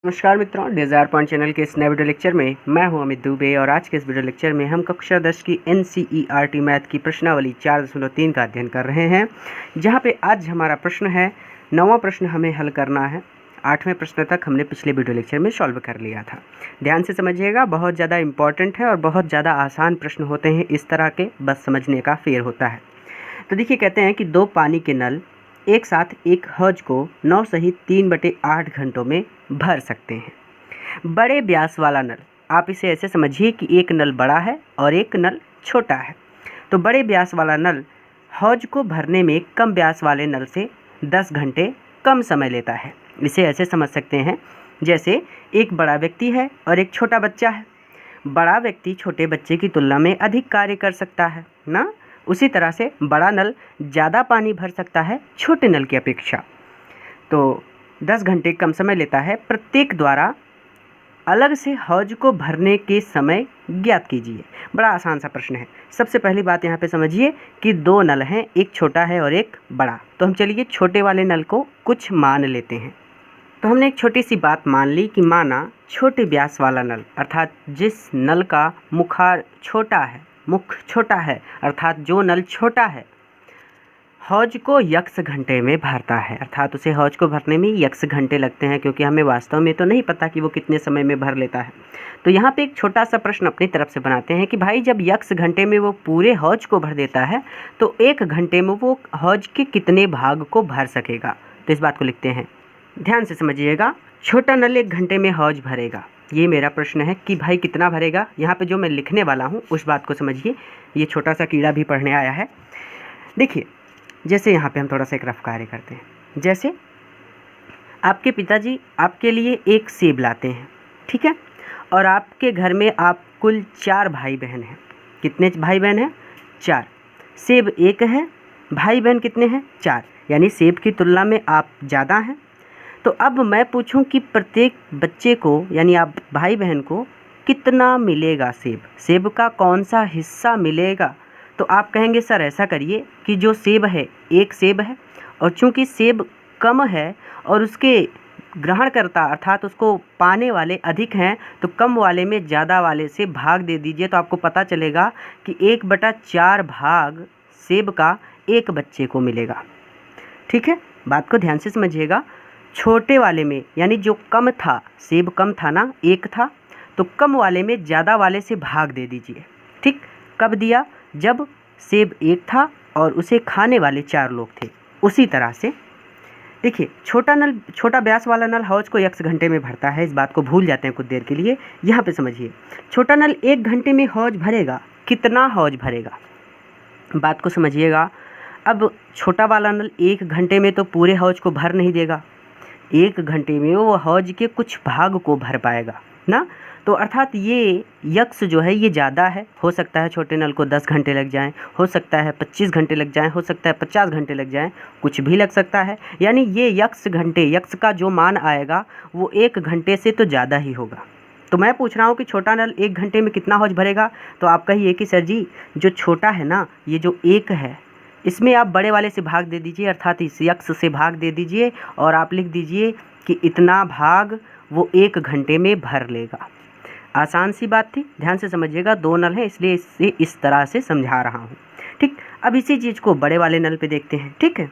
नमस्कार मित्रों, desire point channel के इस नए वीडियो लेक्चर में मैं हूं अमित दुबे और आज के इस वीडियो लेक्चर में हम कक्षा 10 की NCERT मैथ की प्रश्नावली 4.3 का अध्ययन कर रहे हैं, जहां पे आज हमारा प्रश्न है 9वां प्रश्न हमें हल करना है। 8वें प्रश्न तक हमने पिछले वीडियो लेक्चर में सॉल्व कर लिया था। ध्यान से समझिएगा, बहुत ज़्यादा इंपॉर्टेंट है और बहुत ज़्यादा आसान प्रश्न होते हैं इस तरह के, बस समझने का फेर होता है। तो देखिए, कहते हैं कि 2 पानी के नल एक साथ एक हौज को 9 सहित 3/8 घंटों में भर सकते हैं। बड़े व्यास वाला नल, आप इसे ऐसे समझिए कि एक नल बड़ा है और एक नल छोटा है। तो बड़े व्यास वाला नल हौज को भरने में कम व्यास वाले नल से 10 घंटे कम समय लेता है। इसे ऐसे समझ सकते हैं जैसे एक बड़ा व्यक्ति है और एक छोटा बच्चा है। बड़ा व्यक्ति छोटे बच्चे की तुलना में अधिक कार्य कर सकता है ना। उसी तरह से बड़ा नल ज़्यादा पानी भर सकता है छोटे नल की अपेक्षा। तो 10 घंटे कम समय लेता है। प्रत्येक द्वारा अलग से हौज को भरने के समय ज्ञात कीजिए। बड़ा आसान सा प्रश्न है। सबसे पहली बात यहाँ पे समझिए कि 2 नल हैं, एक छोटा है और एक बड़ा। तो हम चलिए छोटे वाले नल को कुछ मान लेते हैं। तो हमने एक छोटी सी बात मान ली कि माना छोटे व्यास वाला नल, अर्थात जिस नल का मुखार छोटा है, मुख छोटा है, अर्थात जो नल छोटा है, हौज को यक्स घंटे में भरता है। अर्थात उसे हौज को भरने में यक्स घंटे लगते हैं, क्योंकि हमें वास्तव में तो नहीं पता कि वो कितने समय में भर लेता है। तो यहाँ पे एक छोटा सा प्रश्न अपनी तरफ से बनाते हैं कि भाई जब यक्स घंटे में वो पूरे हौज को भर देता है तो 1 घंटे में वो हौज के कितने भाग को भर सकेगा। तो इस बात को लिखते हैं, ध्यान से समझिएगा। छोटा नल 1 घंटे में हौज भरेगा, ये मेरा प्रश्न है कि भाई कितना भरेगा। यहाँ पे जो मैं लिखने वाला हूँ उस बात को समझिए। ये छोटा सा कीड़ा भी पढ़ने आया है। देखिए, जैसे यहाँ पे हम थोड़ा सा एक रफ कार्य करते हैं। जैसे आपके पिताजी आपके लिए एक सेब लाते हैं, ठीक है, और आपके घर में आप कुल 4 भाई बहन हैं। कितने भाई बहन हैं? 4। सेब 1 है, भाई बहन कितने हैं? 4, यानी सेब की तुलना में आप ज़्यादा हैं। तो अब मैं पूछूं कि प्रत्येक बच्चे को, यानी आप भाई बहन को कितना मिलेगा सेब, सेब का कौन सा हिस्सा मिलेगा। तो आप कहेंगे सर ऐसा करिए कि जो सेब है, एक सेब है, और चूंकि सेब कम है और उसके ग्रहणकर्ता अर्थात उसको पाने वाले अधिक हैं, तो कम वाले में ज़्यादा वाले से भाग दे दीजिए। तो आपको पता चलेगा कि 1/4 भाग सेब का एक बच्चे को मिलेगा। ठीक है, बात को ध्यान से समझिएगा। छोटे वाले में, यानी जो कम था, सेब कम था ना, 1 था, तो कम वाले में ज़्यादा वाले से भाग दे दीजिए। ठीक, कब दिया? जब सेब 1 था और उसे खाने वाले 4 लोग थे। उसी तरह से देखिए, छोटा व्यास वाला नल हौज को यक्स घंटे में भरता है। इस बात को भूल जाते हैं कुछ देर के लिए। यहाँ पे समझिए, छोटा नल 1 घंटे में हौज भरेगा। कितना हौज भरेगा, बात को समझिएगा। अब छोटा वाला नल 1 घंटे में तो पूरे हौज को भर नहीं देगा, 1 घंटे में वो हौज के कुछ भाग को भर पाएगा ना। तो अर्थात ये यक्स जो है ये ज़्यादा है। हो सकता है छोटे नल को 10 घंटे लग जाएं, हो सकता है 25 घंटे लग जाएं, हो सकता है 50 घंटे लग जाएं, कुछ भी लग सकता है। यानी ये यक्स घंटे, यक्स का जो मान आएगा वो 1 घंटे से तो ज़्यादा ही होगा। तो मैं पूछ रहा हूँ कि छोटा नल 1 घंटे में कितना हौज भरेगा। तो आप कहिए कि सर जी जो छोटा है ना, ये जो 1 है, इसमें आप बड़े वाले से भाग दे दीजिए, अर्थात इस यक्स से भाग दे दीजिए और आप लिख दीजिए कि इतना भाग वो 1 घंटे में भर लेगा। आसान सी बात थी, ध्यान से समझिएगा। 2 नल हैं इसलिए इसे इस तरह से समझा रहा हूँ। ठीक, अब इसी चीज़ को बड़े वाले नल पे देखते हैं। ठीक है,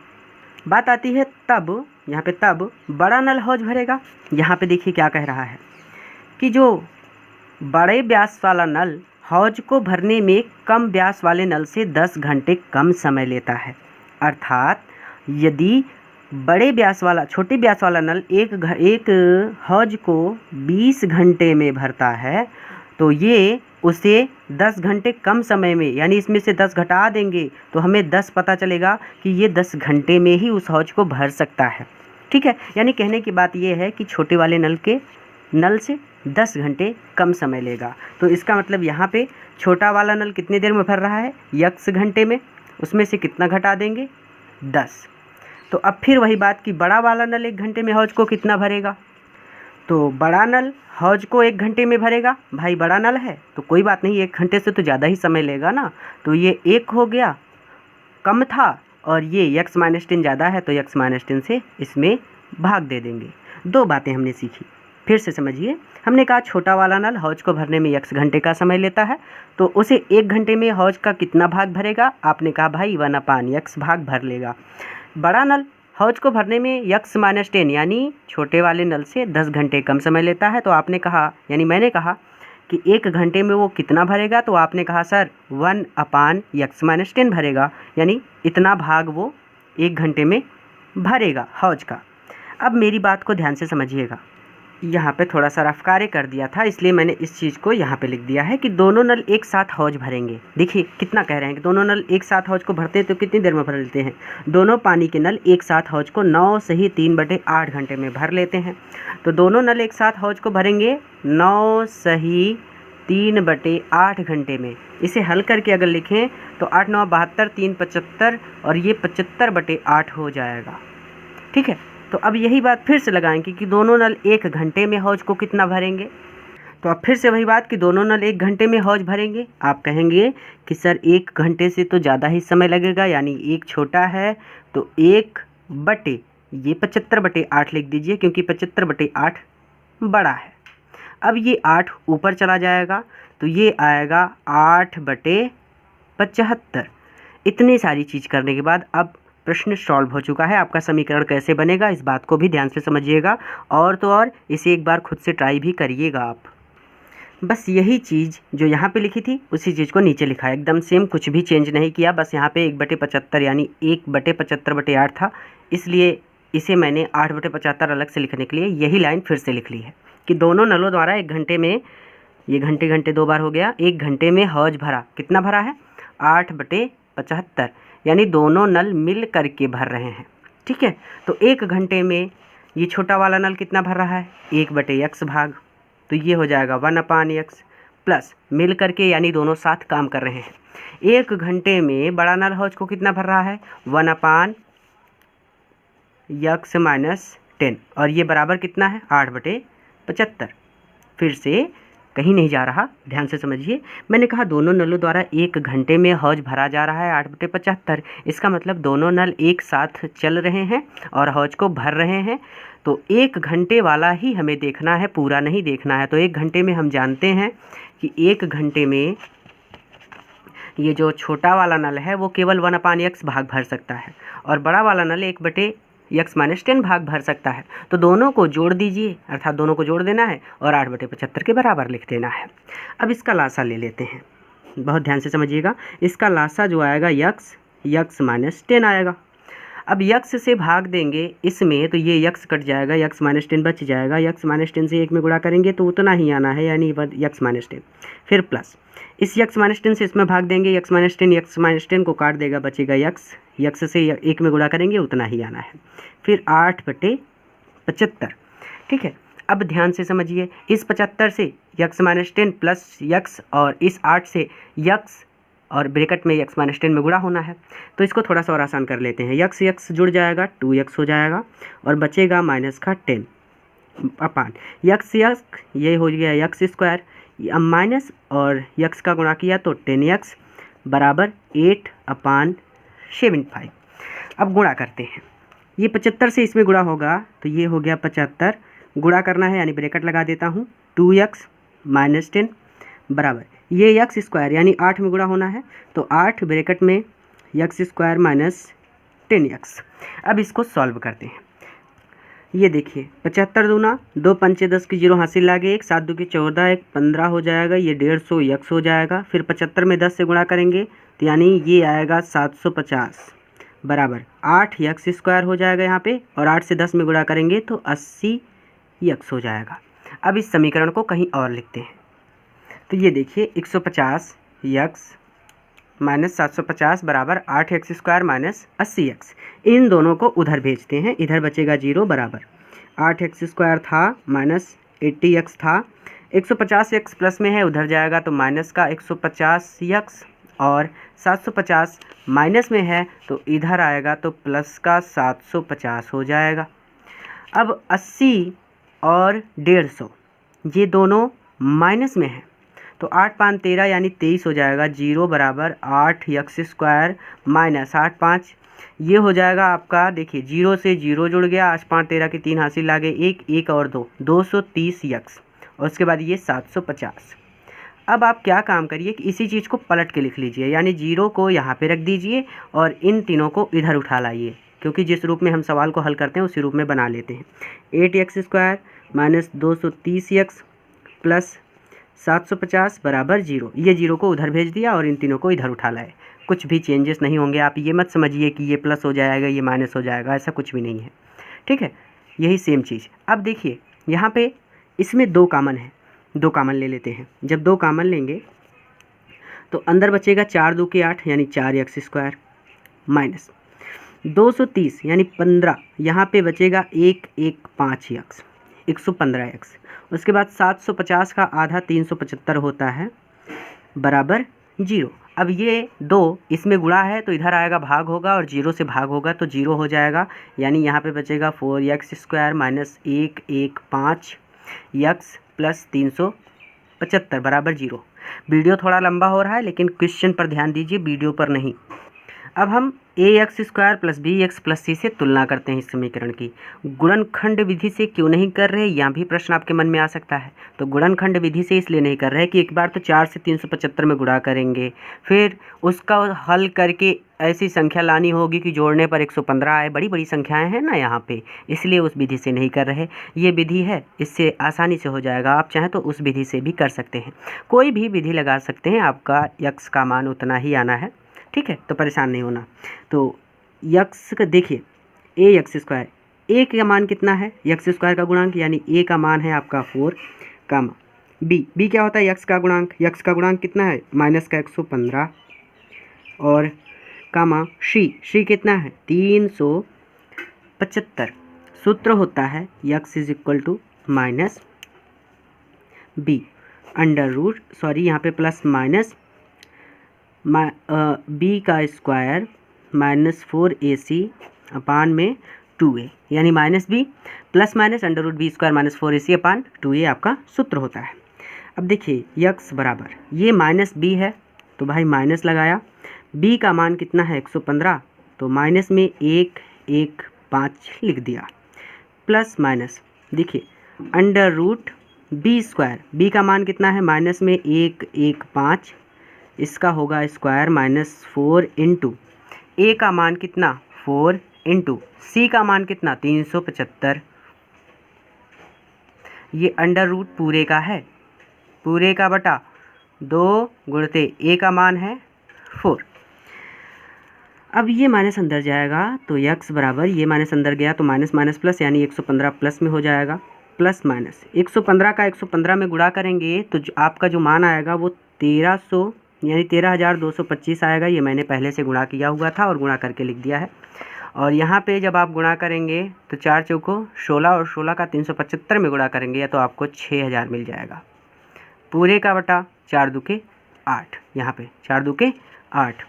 बात आती है तब, यहाँ पे तब बड़ा नल हौज भरेगा। यहाँ पे देखिए क्या कह रहा है कि जो बड़े व्यास वाला नल हौज को भरने में कम व्यास वाले नल से 10 घंटे कम समय लेता है। अर्थात यदि बड़े व्यास वाला, छोटे व्यास वाला नल एक हौज को 20 घंटे में भरता है, तो ये उसे 10 घंटे कम समय में, यानी इसमें से 10 घटा देंगे तो हमें 10 पता चलेगा कि ये 10 घंटे में ही उस हौज को भर सकता है। ठीक है, यानी कहने की बात ये है कि छोटे वाले नल से 10 घंटे कम समय लेगा। तो इसका मतलब यहाँ पे छोटा वाला नल कितनी देर में भर रहा है? यक्स घंटे में। उसमें से कितना घटा देंगे? 10। तो अब फिर वही बात कि बड़ा वाला नल 1 घंटे में हौज को कितना भरेगा। तो बड़ा नल हौज को 1 घंटे में भरेगा। भाई बड़ा नल है तो कोई बात नहीं, 1 घंटे से तो ज़्यादा ही समय लेगा ना। तो ये 1 हो गया, कम था, और ये यक्स माइनस 10 ज़्यादा है तो यक्स माइनस 10 से इसमें भाग दे देंगे। 2 बातें हमने सीखी। फिर से समझिए, हमने कहा छोटा वाला नल हौज को भरने में x घंटे का समय लेता है, तो उसे 1 घंटे में हौज का कितना भाग भरेगा? आपने कहा भाई 1/x भाग भर लेगा। बड़ा नल हौज को भरने में x - 10 यानी छोटे वाले नल से 10 घंटे कम समय लेता है, तो आपने कहा यानी मैंने कहा कि 1 घंटे में वो कितना भरेगा? तो आपने कहा सर 1/x - 10 भरेगा, यानी इतना भाग वो 1 घंटे में भरेगा हौज का। अब मेरी बात को ध्यान से समझिएगा, यहाँ पे थोड़ा सा रफ कार्य कर दिया था, इसलिए मैंने इस चीज़ को यहाँ पे लिख दिया है कि दोनों नल एक साथ हौज भरेंगे। देखिए कितना कह रहे हैं कि दोनों नल एक साथ हौज को भरते हैं तो कितनी देर में भर लेते हैं? दोनों पानी के नल एक साथ हौज को 9 सही 3/8 घंटे में भर लेते हैं। तो दोनों नल एक साथ हौज को भरेंगे 9 सही 3/8 घंटे में। इसे हल करके अगर लिखें तो 8 9 72 3 75 और ये 75/8 हो जाएगा। ठीक है, तो अब यही बात फिर से लगाएंगे कि दोनों नल 1 घंटे में हौज को कितना भरेंगे। तो अब फिर से वही बात कि दोनों नल 1 घंटे में हौज भरेंगे। आप कहेंगे कि सर 1 घंटे से तो ज़्यादा ही समय लगेगा, यानी एक छोटा है तो 1 बटे ये 75/8 लिख दीजिए, क्योंकि 75/8 बड़ा है। अब ये 8 ऊपर चला जाएगा तो ये आएगा 8/75। इतनी सारी चीज़ करने के बाद अब प्रश्न सॉल्व हो चुका है। आपका समीकरण कैसे बनेगा इस बात को भी ध्यान से समझिएगा, और तो और इसे एक बार खुद से ट्राई भी करिएगा आप। बस यही चीज़ जो यहाँ पे लिखी थी उसी चीज़ को नीचे लिखा है, एकदम सेम, कुछ भी चेंज नहीं किया। बस यहाँ पे 1/75 यानी 1/75/8 था, इसलिए इसे मैंने 8/75 अलग से लिखने के लिए यही लाइन फिर से लिख ली है कि दोनों नलों द्वारा 1 घंटे में, ये घंटे घंटे 2 बार हो गया, 1 घंटे में हौज भरा। कितना भरा है? 8/75, यानी दोनों नल मिल करके भर रहे हैं। ठीक है, तो 1 घंटे में ये छोटा वाला नल कितना भर रहा है? 1/x भाग, तो ये हो जाएगा 1/x प्लस मिल करके, यानी दोनों साथ काम कर रहे हैं। 1 घंटे में बड़ा नल हौज को कितना भर रहा है? 1/x - 10, और ये बराबर कितना है? 8/75। फिर से कहीं नहीं जा रहा, ध्यान से समझिए। मैंने कहा दोनों नलों द्वारा 1 घंटे में हौज भरा जा रहा है 8/75। इसका मतलब दोनों नल एक साथ चल रहे हैं और हौज को भर रहे हैं। तो 1 घंटे वाला ही हमें देखना है, पूरा नहीं देखना है। तो 1 घंटे में हम जानते हैं कि 1 घंटे में ये जो छोटा वाला नल है वो केवल 1/x भाग भर सकता है, और बड़ा वाला नल 1/x - 10 भाग भर सकता है। तो दोनों को जोड़ दीजिए, अर्थात दोनों को जोड़ देना है और 8/75 के बराबर लिख देना है। अब इसका लासा ले लेते हैं, बहुत ध्यान से समझिएगा। इसका लासा जो आएगा x - 10 आएगा। अब x से भाग देंगे इसमें तो ये x कट जाएगा, x - 10 बच जाएगा। x - 10 से 1 में गुणा करेंगे तो उतना ही आना है, यानी x - 10। फिर प्लस इस x - 10 से इसमें भाग देंगे, x - 10 को काट देगा, बचेगा x से 1 में गुणा करेंगे उतना ही आना है। फिर 8/75। ठीक है, अब ध्यान से समझिए, इस 75 से x - 10 प्लस x और इस 8 से x और ब्रैकेट में x - 10 में गुणा होना है, तो इसको थोड़ा सा और आसान कर लेते हैं। x जुड़ जाएगा 2x हो जाएगा और बचेगा माइनस का 10 अपान x ये हो गया x², अब माइनस और x का गुणा किया तो 10x बराबर 8/75। अब गुणा करते हैं, ये 75 से इसमें गुणा होगा तो ये हो गया 75, गुणा करना है यानी ब्रैकेट लगा देता हूँ, 2x - 10 बराबर ये x² यानी 8 में गुणा होना है, तो 8 ब्रैकेट में x² माइनस 10x। अब इसको सॉल्व करते हैं। ये देखिए 75 दूना 2 पंचे 10 की 0 हासिल लागे 1, 7 2 की 14, 1 15 हो जाएगा, ये 150 x हो जाएगा। फिर 75 में 10 से गुणा करेंगे तो यानी ये आएगा 750 बराबर 8x² हो जाएगा यहाँ पे, और 8 से 10 में गुणा करेंगे तो 80x हो जाएगा। अब इस समीकरण को कहीं और लिखते हैं, तो ये देखिए 150x माइनस 750 बराबर 8x² माइनस 80x। इन दोनों को उधर भेजते हैं, इधर बचेगा 0 बराबर 8x² था माइनस 80x था, 150x प्लस में है उधर जाएगा तो माइनस का 150x, और 750 माइनस में है तो इधर आएगा तो प्लस का 750 हो जाएगा। अब 80 और 150 ये दोनों माइनस में है, तो 8 5 13 यानी 23 हो जाएगा, 0 बराबर 8x² माइनस 8 5 ये हो जाएगा आपका, देखिए 0 से 0 जुड़ गया, 8 5 13 के 3 हासिल लागे, 1 1 और 2 230 यक्स, और उसके बाद ये 750। अब आप क्या काम करिए कि इसी चीज़ को पलट के लिख लीजिए, यानी 0 को यहाँ पे रख दीजिए और इन तीनों को इधर उठा लाइए, क्योंकि जिस रूप में हम सवाल को हल करते हैं उसी रूप में बना लेते हैं। 8x² माइनस 230x प्लस 750 बराबर 0। ये 0 को उधर भेज दिया और इन तीनों को इधर उठा लाए। कुछ भी चेंजेस नहीं होंगे, आप ये मत समझिए कि ये प्लस हो जाएगा ये माइनस हो जाएगा, ऐसा कुछ भी नहीं है, ठीक है। यही सेम चीज़। अब देखिए यहाँ पे इसमें 2 कॉमन है, 2 कॉमन ले लेते हैं। जब 2 कॉमन लेंगे तो अंदर बचेगा 4 2 के 8 यानी 4x² माइनस 230 यानी 15, यहाँ पे बचेगा 1 1 5 यक्स 115x। उसके बाद 750 का आधा 375 होता है बराबर 0। अब ये 2 इसमें गुणा है तो इधर आएगा भाग होगा, और 0 से भाग होगा तो 0 हो जाएगा, यानी यहाँ पे बचेगा 4x² माइनस 1 1 5 यक्स प्लस 375 बराबर 0। वीडियो थोड़ा लंबा हो रहा है लेकिन क्वेश्चन पर ध्यान दीजिए, वीडियो पर नहीं। अब हम ax² plus bx plus c से तुलना करते हैं इस समीकरण की। गुणनखंड विधि से क्यों नहीं कर रहे, यह भी प्रश्न आपके मन में आ सकता है। तो गुणनखंड विधि से इसलिए नहीं कर रहे कि एक बार तो 4 से 375 में गुणा करेंगे, फिर उसका हल करके ऐसी संख्या लानी होगी कि जोड़ने पर 115 आए। बड़ी बड़ी संख्याएं हैं ना यहाँ पे, इसलिए उस विधि से नहीं कर रहे। ये विधि है, इससे आसानी से हो जाएगा। आप चाहें तो उस विधि से भी कर सकते हैं, कोई भी विधि लगा सकते हैं, आपका यक्स का मान उतना ही आना है, ठीक है। तो परेशान नहीं होना। तो यक्स का देखिए ax², a का मान कितना है, x² का गुणांक, यानी a का मान है आपका 4, कामा b क्या होता है, x का गुणांक, x का गुणांक कितना है माइनस का 115, और कामा c कितना है 375। सूत्र होता है x = minus b under root, sorry यहाँ पे प्लस माइनस b का स्क्वायर माइनस 4ac अपान में 2a, यानी minus b plus minus under root b² minus 4ac upon 2a आपका सूत्र होता है। अब देखिए यक्स बराबर, ये माइनस b है तो भाई माइनस लगाया, b का मान कितना है 115, तो माइनस में 1 1 5 लिख दिया, प्लस माइनस देखिए अंडर रूट b², b का मान कितना है माइनस में 1 1 5, इसका होगा स्क्वायर माइनस 4 इंटू ए का मान कितना 4 इंटू सी का मान कितना 375। ये अंडर रूट पूरे का है, पूरे का बटा 2 गुणते ए का मान है 4। अब ये माइनस अंदर जाएगा तो यक्स बराबर, ये माइनस अंदर गया तो माइनस माइनस प्लस, यानी 115 प्लस में हो जाएगा, प्लस माइनस 115 का 115 में गुणा करेंगे तो आपका जो मान आएगा वो 1300 यानी 13,225 आएगा। ये मैंने पहले से गुणा किया हुआ था और गुणा करके लिख दिया है। और यहाँ पे जब आप गुणा करेंगे तो 4 चौको 16 और 16 का 375 में गुणा करेंगे या तो आपको 6000 मिल जाएगा, पूरे का बटा 4 दूके 8, यहाँ पे 4 दूके 8।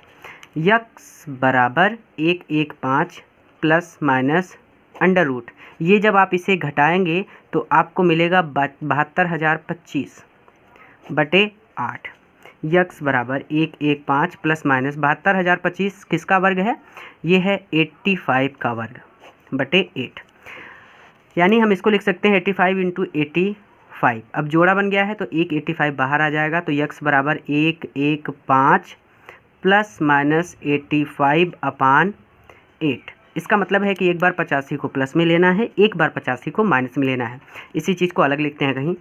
यक्स बराबर 1 1 5 प्लस माइनस अंडर रूट, ये जब आप इसे घटाएंगे तो आपको मिलेगा 72,025 बटे 8। यक्स बराबर 1 1 5 प्लस माइनस 72,025 किसका वर्ग है, ये है 85 का वर्ग बटे 8, यानी हम इसको लिख सकते हैं 85 इंटू 85। अब जोड़ा बन गया है तो 185 बाहर आ जाएगा, तो यक्स बराबर 1 1 5 प्लस माइनस 85 अपान 8। इसका मतलब है कि एक बार 85 को प्लस में लेना है, एक बार 85 को माइनस में लेना है। इसी चीज़ को अलग लिखते हैं कहीं।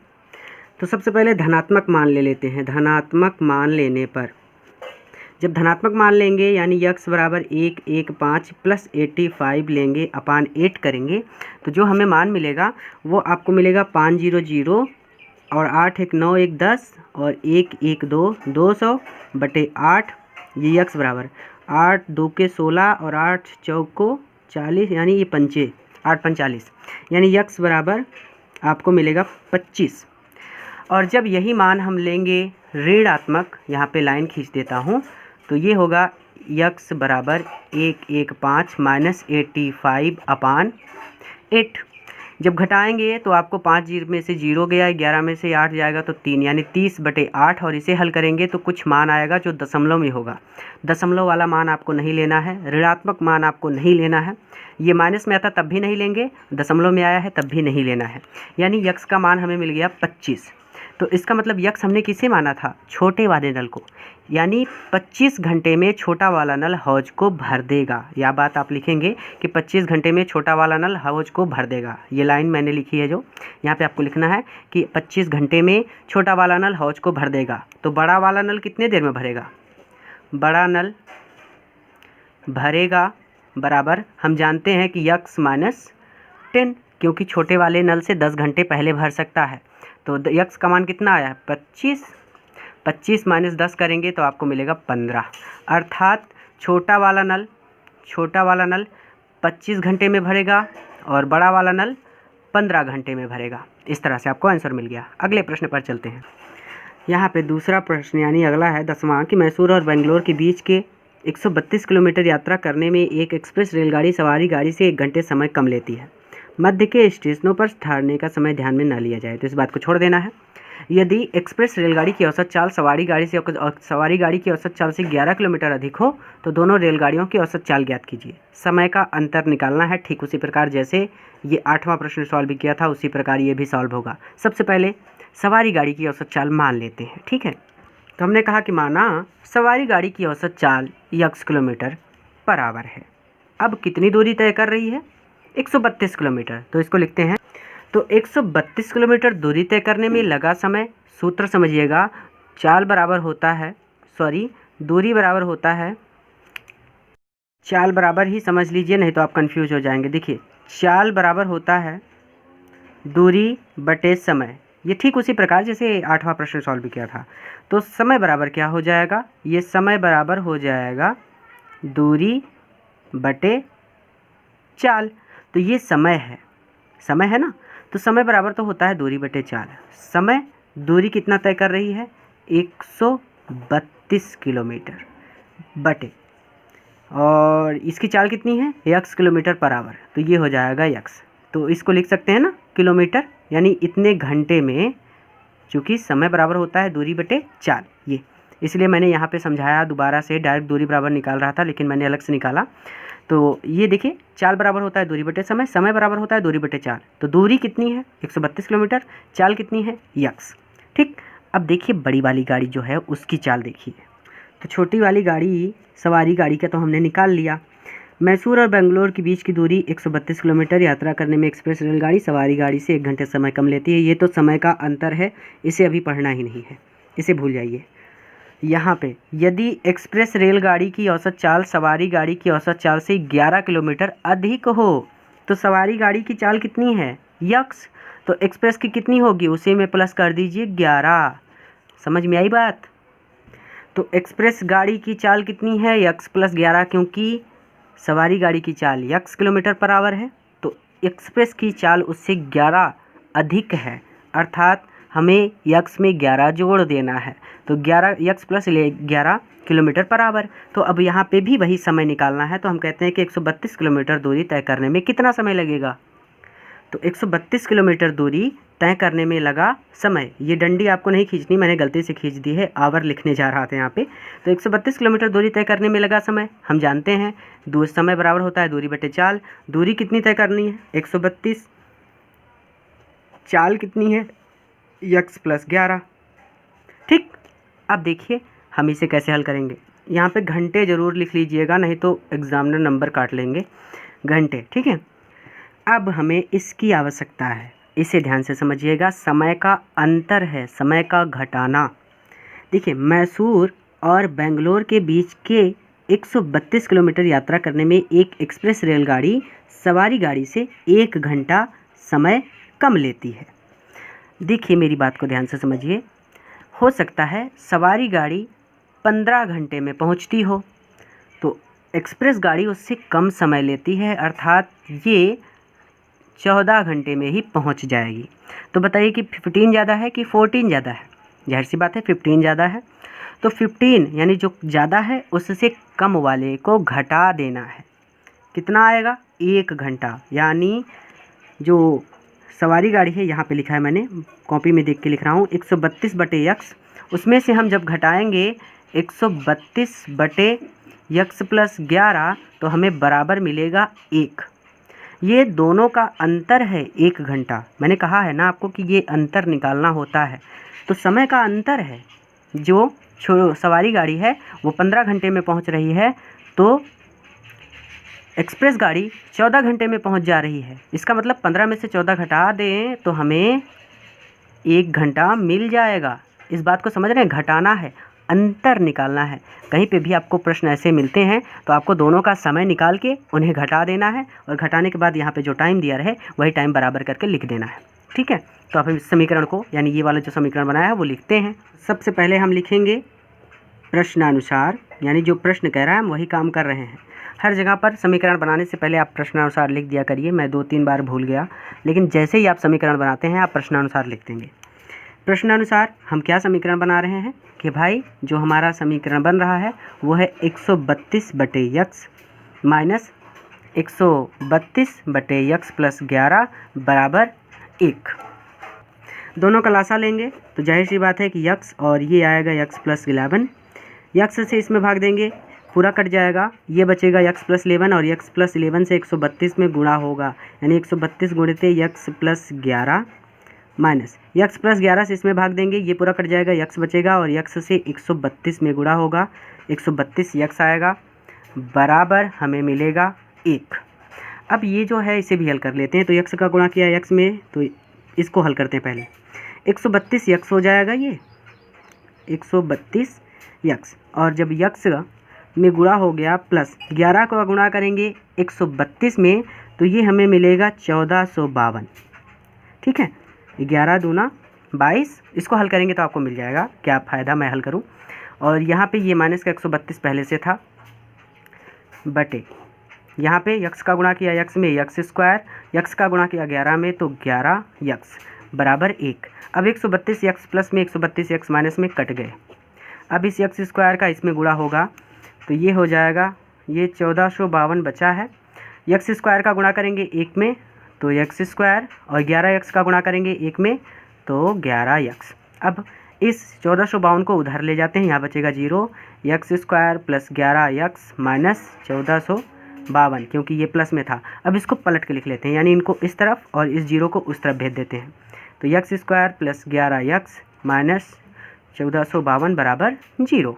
तो सबसे पहले धनात्मक मान ले लेते हैं। धनात्मक मान लेने पर, जब धनात्मक मान लेंगे यानी यक्स बराबर 1 1 5 प्लस 85 लेंगे अपान 8 करेंगे तो जो हमें मान मिलेगा वो आपको मिलेगा 500 और 8 1 9 1 10 और 1 1 2 200 बटे 8। ये यक्स बराबर 8 2 के 16 और 8 चौको 40, यानी ये 8 45, यानी यक्स बराबर आपको मिलेगा 25। और जब यही मान हम लेंगे ऋणात्मक, यहाँ पे लाइन खींच देता हूँ, तो ये होगा यक्स बराबर 1 1 5 माइनस 85 अपान 8। जब घटाएंगे तो आपको 5 में से 0 गया, 11 में से 8 जाएगा तो 3, यानी 30/8। और इसे हल करेंगे तो कुछ मान आएगा जो दशमलव में होगा। दशमलव वाला मान आपको नहीं लेना है, ऋणात्मक मान आपको नहीं लेना है। ये माइनस में आता तब भी नहीं लेंगे, दशमलव में आया है तब भी नहीं लेना है। यानी यक्स का मान हमें मिल गया 25। तो इसका मतलब यक्स हमने किसे माना था? छोटे वाले नल को। यानी 25 घंटे में छोटा वाला नल हौज को भर देगा। यह बात आप लिखेंगे कि 25 घंटे में छोटा वाला नल हौज को भर देगा। ये लाइन मैंने लिखी है जो यहाँ पे आपको लिखना है कि 25 घंटे में छोटा वाला नल हौज को भर देगा। तो बड़ा वाला नल कितने देर में भरेगा? बड़ा नल भरेगा बराबर हम जानते हैं कि यक्स माइनस 10, क्योंकि छोटे वाले नल से 10 घंटे पहले भर सकता है। तो यक्स का मान कितना आया? 25। 25 माइनस 10 करेंगे तो आपको मिलेगा 15। अर्थात छोटा वाला नल 25 घंटे में भरेगा और बड़ा वाला नल 15 घंटे में भरेगा। इस तरह से आपको आंसर मिल गया। अगले प्रश्न पर चलते हैं। यहाँ पे दूसरा प्रश्न यानी अगला है 10वां कि मैसूर और बेंगलोर के बीच के 132 किलोमीटर यात्रा करने में एक एक्सप्रेस रेलगाड़ी सवारी गाड़ी से 1 घंटे समय कम लेती है। मध्य के स्टेशनों पर ठहरने का समय ध्यान में न लिया जाए तो इस बात को छोड़ देना है। यदि एक्सप्रेस रेलगाड़ी की औसत चाल सवारी गाड़ी की औसत चाल से 11 किलोमीटर अधिक हो तो दोनों रेलगाड़ियों की औसत चाल ज्ञात कीजिए। समय का अंतर निकालना है। ठीक उसी प्रकार जैसे ये 8वां प्रश्न सॉल्व भी किया था उसी प्रकार ये भी सॉल्व होगा। सबसे पहले सवारी गाड़ी की औसत चाल मान लेते हैं। ठीक है, तो हमने कहा कि माना सवारी गाड़ी की औसत चाल x किलोमीटर पर आवर है। अब कितनी दूरी तय कर रही है? 132 किलोमीटर। तो इसको लिखते हैं। तो 132 किलोमीटर दूरी तय करने में लगा समय, सूत्र समझिएगा, चाल बराबर होता है दूरी बराबर होता है, चाल बराबर ही समझ लीजिए नहीं तो आप कंफ्यूज हो जाएंगे। देखिए चाल बराबर होता है दूरी बटे समय। ये ठीक उसी प्रकार जैसे 8वां प्रश्न सॉल्व भी किया था। तो समय बराबर क्या हो जाएगा? ये समय बराबर हो जाएगा दूरी बटे चाल। तो ये समय है ना, तो समय बराबर तो होता है दूरी बटे चाल। समय दूरी कितना तय कर रही है? 132 किलोमीटर बटे, और इसकी चाल कितनी है? x kilometre per hour. तो ये हो जाएगा x। तो इसको लिख सकते हैं ना किलोमीटर, यानी इतने घंटे में, चूँकि समय बराबर होता है दूरी बटे चाल, ये इसलिए मैंने यहाँ पे समझाया दोबारा से। डायरेक्ट दूरी बराबर निकाल रहा था लेकिन मैंने अलग से निकाला। तो ये देखिए चाल बराबर होता है दूरी बटे समय, समय बराबर होता है दूरी बटे चाल। तो दूरी कितनी है? 132 किलोमीटर, चाल कितनी है? x। ठीक, अब देखिए बड़ी वाली गाड़ी जो है उसकी चाल देखिए। तो छोटी वाली गाड़ी सवारी गाड़ी का तो हमने निकाल लिया। मैसूर और बेंगलोर के बीच की दूरी 132 किलोमीटर यात्रा करने में एक्सप्रेस रेलगाड़ी सवारी गाड़ी से 1 घंटे समय कम लेती है। ये तो समय का अंतर है, इसे अभी पढ़ना ही नहीं है, इसे भूल जाइए। यहाँ पे यदि एक्सप्रेस रेलगाड़ी की औसत चाल सवारी गाड़ी की औसत चाल से 11 किलोमीटर अधिक हो तो सवारी गाड़ी की चाल कितनी है? x। तो एक्सप्रेस की कितनी होगी? उसे में प्लस कर दीजिए 11। समझ में आई बात? तो एक्सप्रेस गाड़ी की चाल कितनी है? x + 11, क्योंकि सवारी गाड़ी की चाल x किलोमीटर पर आवर है तो एक्सप्रेस की चाल उससे 11 अधिक है, अर्थात हमें x में 11 जोड़ देना है। तो 11 x + 11 किलोमीटर पर आवर। तो अब यहाँ पे भी वही समय निकालना है। तो हम कहते हैं कि 132 किलोमीटर दूरी तय करने में कितना समय लगेगा? तो 132 किलोमीटर दूरी तय करने में लगा समय। ये डंडी आपको नहीं खींचनी, मैंने गलती से खींच दी है, आवर लिखने जा रहा था यहाँ पे। तो 132 किलोमीटर दूरी तय करने में लगा समय, हम जानते हैं समय बराबर होता है दूरी बटे चाल। दूरी कितनी तय करनी है? 132। चाल कितनी है? x + 11। ठीक, अब देखिए हम इसे कैसे हल करेंगे। यहाँ पे घंटे ज़रूर लिख लीजिएगा नहीं तो एग्जामिनर नंबर काट लेंगे। घंटे, ठीक है। अब हमें इसकी आवश्यकता है, इसे ध्यान से समझिएगा। समय का अंतर है, समय का घटाना। देखिए मैसूर और बेंगलोर के बीच के 132 किलोमीटर यात्रा करने में एक एक्सप्रेस रेलगाड़ी सवारी गाड़ी से 1 घंटा समय कम लेती है। देखिए मेरी बात को ध्यान से समझिए। हो सकता है सवारी गाड़ी 15 घंटे में पहुंचती हो तो एक्सप्रेस गाड़ी उससे कम समय लेती है, अर्थात ये 14 घंटे में ही पहुंच जाएगी। तो बताइए कि 15 ज़्यादा है कि 14 ज़्यादा है? जाहिर सी बात है 15 ज़्यादा है। तो 15 यानी जो ज़्यादा है उससे कम वाले को घटा देना है। कितना आएगा? 1 घंटा। यानी जो सवारी गाड़ी है, यहाँ पे लिखा है मैंने, कॉपी में देख के लिख रहा हूँ, 132/x, उसमें से हम जब घटाएंगे 132/x + 11 तो हमें बराबर मिलेगा 1। ये दोनों का अंतर है 1 घंटा। मैंने कहा है ना आपको कि ये अंतर निकालना होता है, तो समय का अंतर है। जो सवारी गाड़ी है वो 15 घंटे में पहुंच रही है, तो एक्सप्रेस गाड़ी 14 घंटे में पहुंच जा रही है। इसका मतलब 15 में से 14 घटा दें तो हमें 1 घंटा मिल जाएगा। इस बात को समझ रहे हैं, घटाना है, अंतर निकालना है। कहीं पे भी आपको प्रश्न ऐसे मिलते हैं तो आपको दोनों का समय निकाल के उन्हें घटा देना है, और घटाने के बाद यहाँ पे जो टाइम दिया रहे वही टाइम बराबर करके लिख देना है। ठीक है, तो आप इस समीकरण को, यानी ये वाला जो समीकरण बनाया है वो लिखते हैं। सबसे पहले हम लिखेंगे प्रश्नानुसार, यानी जो प्रश्न कह रहा है हम वही काम कर रहे हैं। हर जगह पर समीकरण बनाने से पहले आप प्रश्नानुसार लिख दिया करिए। मैं 2-3 बार भूल गया, लेकिन जैसे ही आप समीकरण बनाते हैं आप प्रश्नानुसार लिख देंगे। प्रश्नानुसार हम क्या समीकरण बना रहे हैं कि भाई जो हमारा समीकरण बन रहा है वो है 132/x माइनस 132/x + 11 बराबर 1। दोनों का लासा लेंगे तो जाहिर सी बात है कि x और ये आएगा x + 11, x से इसमें भाग देंगे, पूरा कट जाएगा, ये बचेगा x + 11, और x + 11 से 132 में गुणा होगा, यानी 132 गुणित x + 11 माइनस x + 11 से इसमें भाग देंगे, ये पूरा कट जाएगा, x बचेगा, और x से 132 में गुणा होगा, 132 x आएगा, बराबर हमें मिलेगा 1। अब ये जो है इसे भी हल कर लेते हैं। तो x का गुणा किया x में, तो इसको हल करते हैं पहले। 132 x हो जाएगा, ये 132 x, और जब x में गुणा हो गया प्लस 11 का गुणा करेंगे 132 में, तो ये हमें मिलेगा 1452। ठीक है, 11 दूना 22, इसको हल करेंगे तो आपको मिल जाएगा। क्या फ़ायदा मैं हल करूं। और यहाँ पे ये माइनस का 132 पहले से था, बटे यहाँ पे x का गुणा किया x में x², x का गुणा किया 11 में, तो 11x बराबर 1। अब 132x प्लस में 132x माइनस में कट गए। अब इस x² का इसमें गुणा होगा तो ये हो जाएगा, ये 1452 बचा है। x² का गुणा करेंगे 1 में तो x², और 11x का गुणा करेंगे 1 में तो 11x। अब इस 1452 को उधर ले जाते हैं, यहाँ बचेगा 0, x² + 11x माइनस 1452, क्योंकि ये प्लस में था। अब इसको पलट के लिख लेते हैं, यानी इनको इस तरफ और इस 0 को उस तरफ भेज देते हैं। तो x² + 11x माइनस 1452 बराबर 0।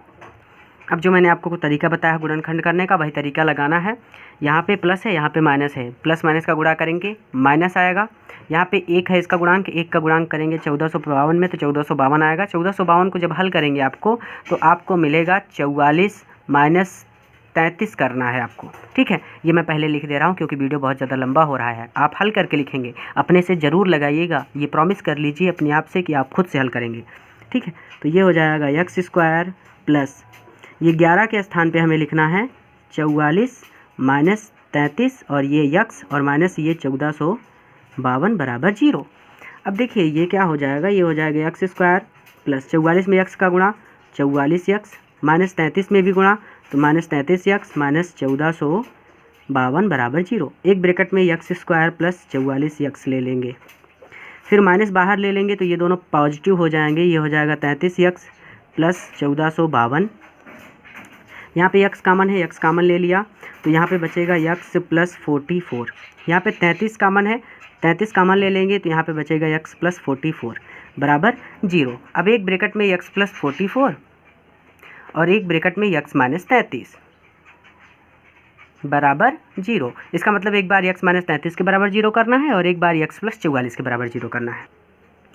अब जो मैंने आपको तरीका बताया है गुणनखंड करने का, वही तरीका लगाना है। यहाँ पे प्लस है, यहाँ पे माइनस है, प्लस माइनस का गुणा करेंगे माइनस आएगा। यहाँ पे 1 है इसका गुणांक, 1 का गुणांक करेंगे 1452 में तो 1452 आएगा। 1452 को जब हल करेंगे आपको तो आपको मिलेगा 44 माइनस 33 करना है आपको। ठीक है, ये मैं पहले लिख दे रहा हूँ क्योंकि वीडियो बहुत ज़्यादा लंबा हो रहा है। आप हल करके लिखेंगे, अपने से ज़रूर लगाइएगा, ये प्रॉमिस कर लीजिए अपने आप से कि आप खुद से हल करेंगे। ठीक है, तो ये हो जाएगा x² प्लस ये 11 के स्थान पे हमें लिखना है 44 माइनस 33, और ये x और माइनस ये 1452 बराबर 0। अब देखिए ये क्या हो जाएगा, ये हो जाएगा x² प्लस 44 में x का गुणा 44x माइनस 33 में भी गुणा तो माइनस 33x माइनस 1452 बराबर 0। एक ब्रैकेट में x² प्लस 44x ले लेंगे, फिर माइनस बाहर ले लेंगे तो ये दोनों पॉजिटिव हो जाएंगे। ये हो जाएगा 33x प्लस 1452। यहाँ पे x कॉमन है, x कॉमन ले लिया तो यहाँ पे बचेगा x + 44। यहाँ पे 33 कॉमन है, 33 कॉमन ले लेंगे तो यहाँ पे बचेगा x + 44 बराबर 0। अब एक ब्रैकेट में x + 44 और एक ब्रैकेट में x - 33 बराबर 0। इसका मतलब एक बार x - 33 के बराबर 0 करना है और एक बार x + 44 के बराबर 0 करना है।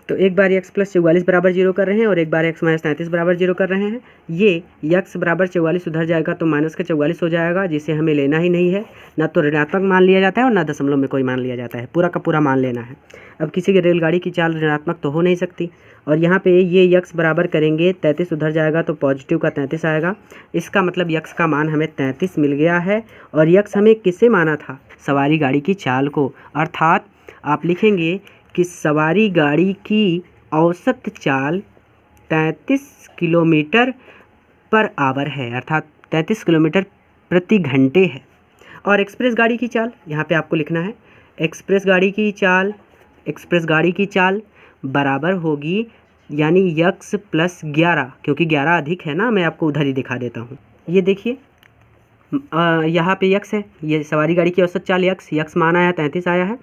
तो एक बार x + 44 बराबर 0 कर रहे हैं और एक बार x - 33 बराबर 0 कर रहे हैं। ये x बराबर 44 उधर जाएगा तो माइनस का 44 हो जाएगा, जिसे हमें लेना ही नहीं है। ना तो ऋणात्मक मान लिया जाता है और ना दशमलव में कोई मान लिया जाता है, पूरा का पूरा मान लेना है। अब किसी की रेलगाड़ी की चाल ऋणात्मक तो हो नहीं सकती। और यहाँ पे ये x बराबर करेंगे 33 उधर जाएगा तो पॉजिटिव का 33 आएगा। इसका मतलब x का मान हमें 33 मिल गया है। और x हमें किससे माना था? सवारी गाड़ी की चाल को। अर्थात आप लिखेंगे कि सवारी गाड़ी की औसत चाल 33 किलोमीटर पर आवर है, अर्थात 33 किलोमीटर प्रति घंटे है। और एक्सप्रेस गाड़ी की चाल यहाँ पे आपको लिखना है, एक्सप्रेस गाड़ी की चाल एक्सप्रेस गाड़ी की चाल बराबर होगी यानी यक्स प्लस 11, क्योंकि 11 अधिक है ना, मैं आपको उधर ही दिखा देता हूँ। ये देखिए यहाँ पे यक्स है, ये सवारी गाड़ी की औसत चाल यक्स मान आया 33 आया है,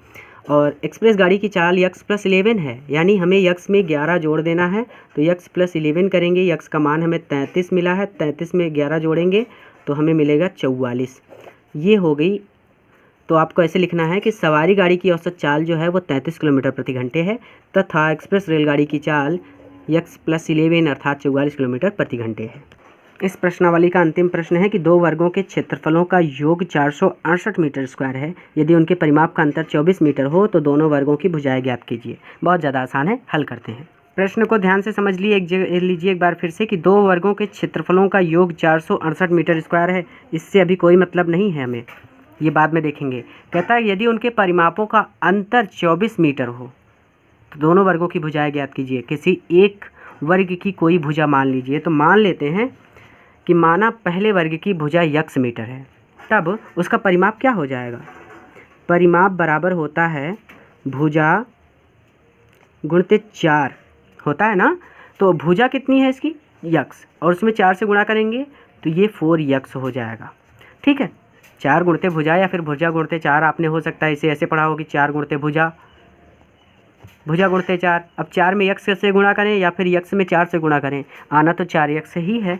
और एक्सप्रेस गाड़ी की चाल यक्स प्लस 11 है, यानी हमें यक्स में 11 जोड़ देना है। तो यक्स प्लस 11 करेंगे, यक्स का मान हमें 33 मिला है, 33 में 11 जोड़ेंगे तो हमें मिलेगा 44। ये हो गई। तो आपको ऐसे लिखना है कि सवारी गाड़ी की औसत चाल जो है वो 33 किलोमीटर प्रति घंटे है तथा एक्सप्रेस रेलगाड़ी की चाल यक्स प्लस 11 अर्थात 44 किलोमीटर प्रति घंटे है। इस प्रश्नावली का अंतिम प्रश्न है कि दो वर्गों के क्षेत्रफलों का योग 468 मीटर स्क्वायर है। यदि उनके परिमाप का अंतर 24 मीटर हो तो दोनों वर्गों की भुजाएं ज्ञात कीजिए। बहुत ज़्यादा आसान है, हल करते हैं। प्रश्न को ध्यान से समझ लीजिए एक बार फिर से कि दो वर्गों के क्षेत्रफलों का योग 468 मीटर स्क्वायर है। इससे अभी कोई मतलब नहीं है हमें, ये बाद में देखेंगे। कहता है यदि उनके परिमापों का अंतर 24 मीटर हो तो दोनों वर्गों की भुजाएं ज्ञात कीजिए। किसी एक वर्ग की कोई भुजा मान लीजिए, तो मान लेते हैं कि माना पहले वर्ग की भुजा यक्स मीटर है, तब उसका परिमाप क्या हो जाएगा? परिमाप बराबर होता है भुजा गुणित 4 होता है ना। तो भुजा कितनी है इसकी? यक्स, और उसमें 4 से गुणा करेंगे तो ये 4 यक्स हो जाएगा। ठीक है, 4 गुणित भुजा या फिर भुजा गुणित 4, आपने हो सकता है इसे ऐसे पढ़ा हो कि 4 गुणित भुजा, भुजा गुणित 4। अब 4 में यक्स से गुणा करें या फिर यक्स में 4 से गुणा करें, आना तो 4 यक्स ही है।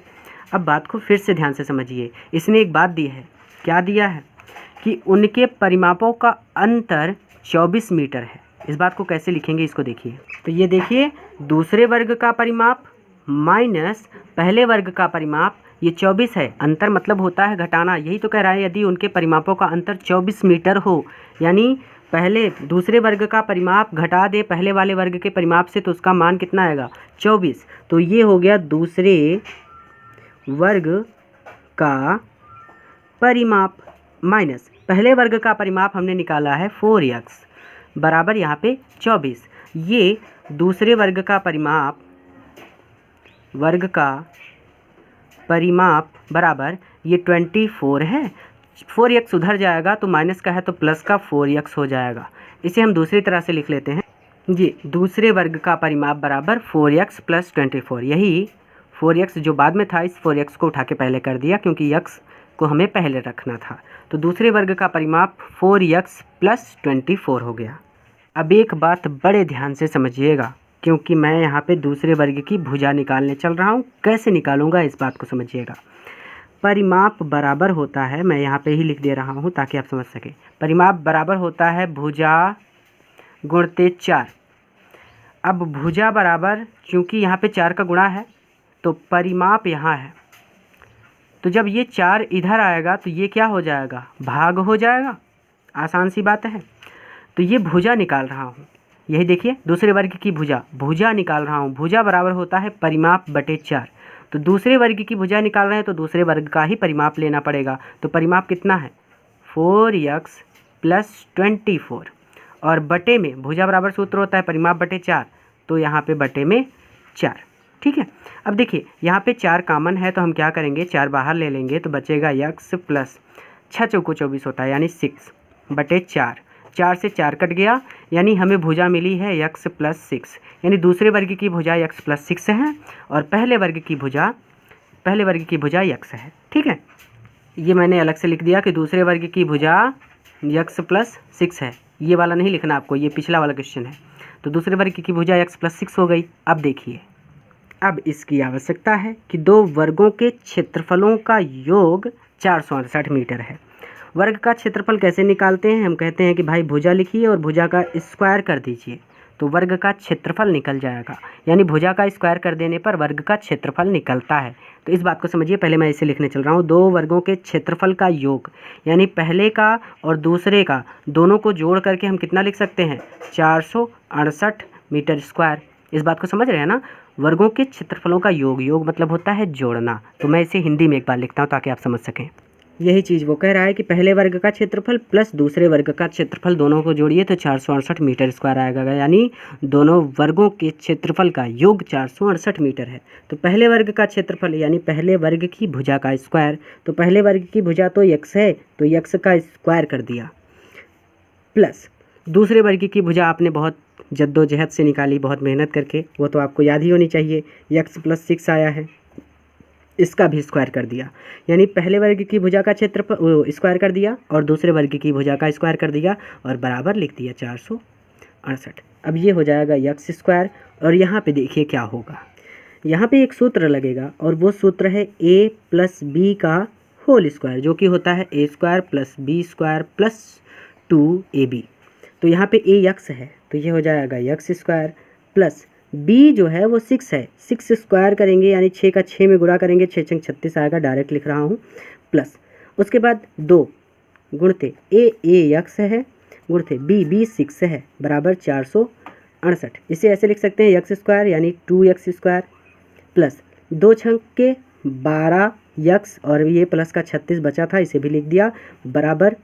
अब बात को फिर से ध्यान से समझिए। इसने एक बात दी है, क्या दिया है कि उनके परिमापों का अंतर 24 मीटर है। इस बात को कैसे लिखेंगे इसको देखिए। तो ये देखिए, दूसरे वर्ग का परिमाप माइनस पहले वर्ग का परिमाप, ये 24 है। अंतर मतलब होता है घटाना, यही तो कह रहा है। यदि उनके परिमापों का अंतर 24 मीटर हो, यानी पहले दूसरे वर्ग का परिमाप घटा दे पहले वाले वर्ग के परिमाप से, तो उसका मान कितना आएगा? 24। तो ये हो गया दूसरे वर्ग का परिमाप माइनस पहले वर्ग का परिमाप हमने निकाला है 4x बराबर यहाँ पे 24। ये दूसरे वर्ग का परिमाप बराबर ये 24 है। 4x उधर जाएगा तो माइनस का है तो प्लस का 4x हो जाएगा। इसे हम दूसरी तरह से लिख लेते हैं। ये दूसरे वर्ग का परिमाप बराबर 4x प्लस 24। यही 4x जो बाद में था, इस 4x को उठा के पहले कर दिया क्योंकि x को हमें पहले रखना था। तो दूसरे वर्ग का परिमाप 4x प्लस 24 हो गया। अब एक बात बड़े ध्यान से समझिएगा, क्योंकि मैं यहाँ पे दूसरे वर्ग की भुजा निकालने चल रहा हूँ। कैसे निकालूंगा इस बात को समझिएगा। परिमाप बराबर होता है, मैं यहाँ पे ही लिख दे रहा हूँ ताकि आप समझ सकें। परिमाप बराबर होता है भुजा गुणित 4। अब भुजा बराबर, चूँकि यहाँ पे 4 का गुणा है तो परिमाप यहाँ है, तो जब ये 4 इधर आएगा तो ये क्या हो जाएगा? भाग हो जाएगा। आसान सी बात है। तो ये भुजा निकाल रहा हूँ, यही देखिए दूसरे वर्ग की भुजा निकाल रहा हूँ। भुजा बराबर होता है परिमाप बटे 4। तो दूसरे वर्ग की भुजा निकाल रहे हैं तो दूसरे वर्ग का ही परिमाप लेना पड़ेगा। तो परिमाप कितना है? 4x प्लस 24, और बटे में भुजा बराबर सूत्र होता है परिमाप बटे 4, तो यहाँ पे बटे में 4। ठीक है। अब देखिए यहाँ पे 4 कॉमन है तो हम क्या करेंगे, 4 बाहर ले लेंगे तो बचेगा x प्लस 6 चौको 24 होता है, यानी 6 बटे 4। 4 से 4 कट गया, यानी हमें भुजा मिली है x प्लस 6। यानी दूसरे वर्ग की भुजा x प्लस 6 है और पहले वर्ग की भुजा x है। ठीक है, ये मैंने अलग से लिख दिया कि दूसरे वर्ग की भुजा x प्लस 6 है। ये वाला नहीं लिखना आपको, ये पिछला वाला क्वेश्चन है। तो दूसरे वर्ग की भुजा x प्लस 6 हो गई। अब देखिए, अब इसकी आवश्यकता है कि दो वर्गों के क्षेत्रफलों का योग 468 मीटर है। वर्ग का क्षेत्रफल कैसे निकालते हैं? हम कहते हैं कि भाई भुजा लिखिए और भुजा का स्क्वायर कर दीजिए तो वर्ग का क्षेत्रफल निकल जाएगा। यानी भुजा का स्क्वायर कर देने पर वर्ग का क्षेत्रफल निकलता है। तो इस बात को समझिए। पहले मैं इसे लिखने चल रहा हूँ। दो वर्गों के क्षेत्रफल का योग, यानी पहले का और दूसरे का, दोनों को जोड़ करके हम कितना लिख सकते हैं? 468 मीटर स्क्वायर। इस बात को समझ रहे हैं ना? वर्गों के क्षेत्रफलों का योग मतलब होता है जोड़ना। तो मैं इसे हिंदी में एक बार लिखता हूँ ताकि आप समझ सकें। यही चीज़ वो कह रहा है कि पहले वर्ग का क्षेत्रफल प्लस दूसरे वर्ग का क्षेत्रफल दोनों को जोड़िए तो 468 मीटर स्क्वायर आएगा। यानी दोनों वर्गों के क्षेत्रफल का योग 468 मीटर है। तो पहले वर्ग का क्षेत्रफल यानी पहले वर्ग की भुजा का स्क्वायर, तो पहले वर्ग की भुजा तो x है तो x का स्क्वायर कर दिया, प्लस दूसरे वर्ग की भुजा आपने बहुत जद्दोजहद से निकाली बहुत मेहनत करके, वो तो आपको याद ही होनी चाहिए। x + 6 आया है, इसका भी स्क्वायर कर दिया, यानी पहले वर्ग की भुजा का क्षेत्रफल स्क्वायर कर दिया और दूसरे वर्ग की भुजा का स्क्वायर कर दिया और बराबर लिख दिया 468। अब ये हो जाएगा x स्क्वायर। और यहाँ पे देखिए क्या होगा, यहाँ पे एक सूत्र लगेगा और वो सूत्र है a + b का होल स्क्वायर, जो कि होता है a² + b² + 2ab। तो यहाँ पे a x है तो ये हो जाएगा x स्क्वायर प्लस b जो है वो 6 है, 6 स्क्वायर करेंगे यानी 6 का 6 में गुणा करेंगे, 6 × 36 आएगा, डायरेक्ट लिख रहा हूँ, प्लस उसके बाद 2 गुणते a x है गुणते b 6 है बराबर 468। इसे ऐसे लिख सकते हैं x स्क्वायर यानी 2x स्क्वायर प्लस 2 छंक के 12x और ये प्लस का 36 बचा था, इसे भी लिख दिया बराबर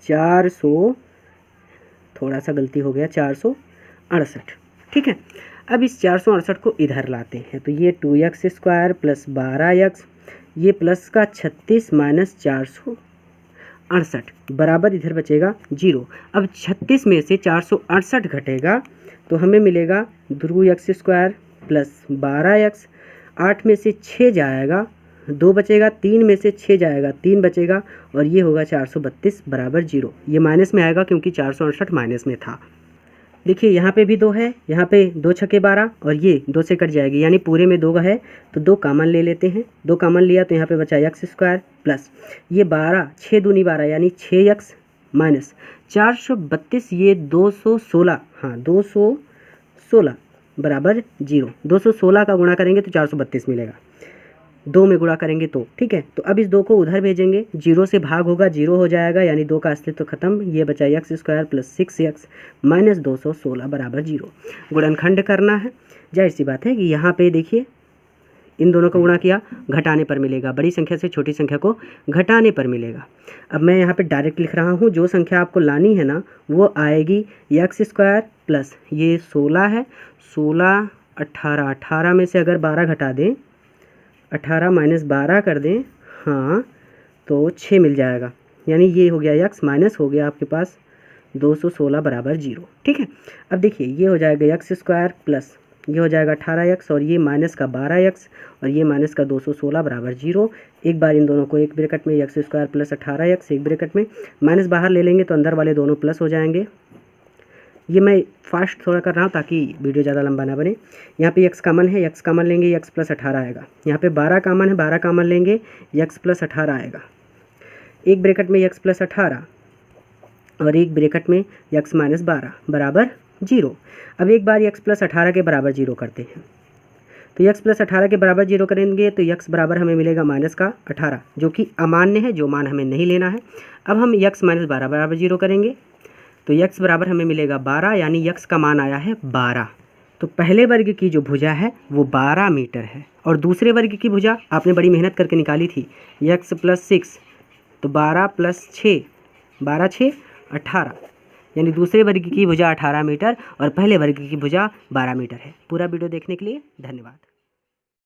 400, थोड़ा सा गलती हो गया, 468। ठीक है, अब इस 468 को इधर लाते हैं तो ये 2x स्क्वायर प्लस 12x, ये प्लस का 36 माइनस 468 बराबर इधर बचेगा 0। अब 36 में से 468 घटेगा तो हमें मिलेगा 2x स्क्वायर प्लस 12x, 8 में से 6 जाएगा 2 बचेगा, 3 में से 6 जाएगा 3 बचेगा और ये होगा 432 बराबर 0। ये माइनस में आएगा क्योंकि 468 माइनस में था। देखिए यहाँ पे भी 2 है, यहाँ पे 2 × 6 = 12 और ये 2 से कट जाएगी, यानी पूरे में 2 है तो 2 कॉमन ले लेते हैं। 2 कॉमन लिया तो यहाँ पे बचा x स्क्वायर प्लस ये 12, 6 दूनी 12 यानी 6x माइनस 432, ये 216, हाँ 216 बराबर 0। 216 का गुणा करेंगे तो 432 मिलेगा, 2 में गुणा करेंगे तो, ठीक है। तो अब इस 2 को उधर भेजेंगे, 0 से भाग होगा 0 हो जाएगा, यानी 2 का अस्तित्व खत्म। ये बचा x square plus 6x minus 216 बराबर 0। गुणनखंड करना है, जाहिर सी बात है कि यहाँ पे देखिए इन दोनों को गुणा किया, घटाने पर मिलेगा, बड़ी संख्या से छोटी संख्या को घटाने पर मिलेगा। अब मैं यहाँ पे डायरेक्ट लिख रहा हूँ, जो संख्या आपको लानी है ना वो आएगी x स्क्वायर प्लस ये 16 है, 16 18, 18 में से अगर 12 घटा दें, 18 माइनस 12 कर दें, हाँ तो 6 मिल जाएगा, यानी ये हो गया x माइनस हो गया आपके पास 216 बराबर 0। ठीक है, अब देखिए ये हो जाएगा x स्क्वायर प्लस ये हो जाएगा 18x और ये माइनस का 12x और ये माइनस का 216 बराबर 0। एक बार इन दोनों को एक ब्रैकेट में x स्क्वायर प्लस 18x एक ब्रैकेट में, माइनस बाहर ले लेंगे तो अंदर वाले दोनों प्लस हो जाएंगे। ये मैं फास्ट थोड़ा कर रहा हूँ ताकि वीडियो ज़्यादा लंबा ना बने। यहाँ पे x कॉमन है, x कॉमन लेंगे x + 18 आएगा। यहाँ पे 12 कॉमन है, 12 कॉमन लेंगे x + 18 आएगा। एक ब्रैकेट में x + 18 और एक ब्रैकेट में x - 12 बराबर 0। अब एक बार x + 18 के बराबर 0 करते हैं, तो x + 18 के बराबर 0 करेंगे तो x बराबर हमें मिलेगा माइनस का 18, जो कि अमान्य है, जो मान हमें नहीं लेना है। अब हम x - 12 बराबर 0 करेंगे तो x बराबर हमें मिलेगा 12, यानी x का मान आया है 12। तो पहले वर्ग की जो भुजा है वो 12 मीटर है और दूसरे वर्ग की भुजा आपने बड़ी मेहनत करके निकाली थी, x + 6 तो 12 + 6, 12 6 18, यानी दूसरे वर्ग की भुजा 18 मीटर और पहले वर्ग की भुजा 12 मीटर है। पूरा वीडियो देखने के लिए धन्यवाद।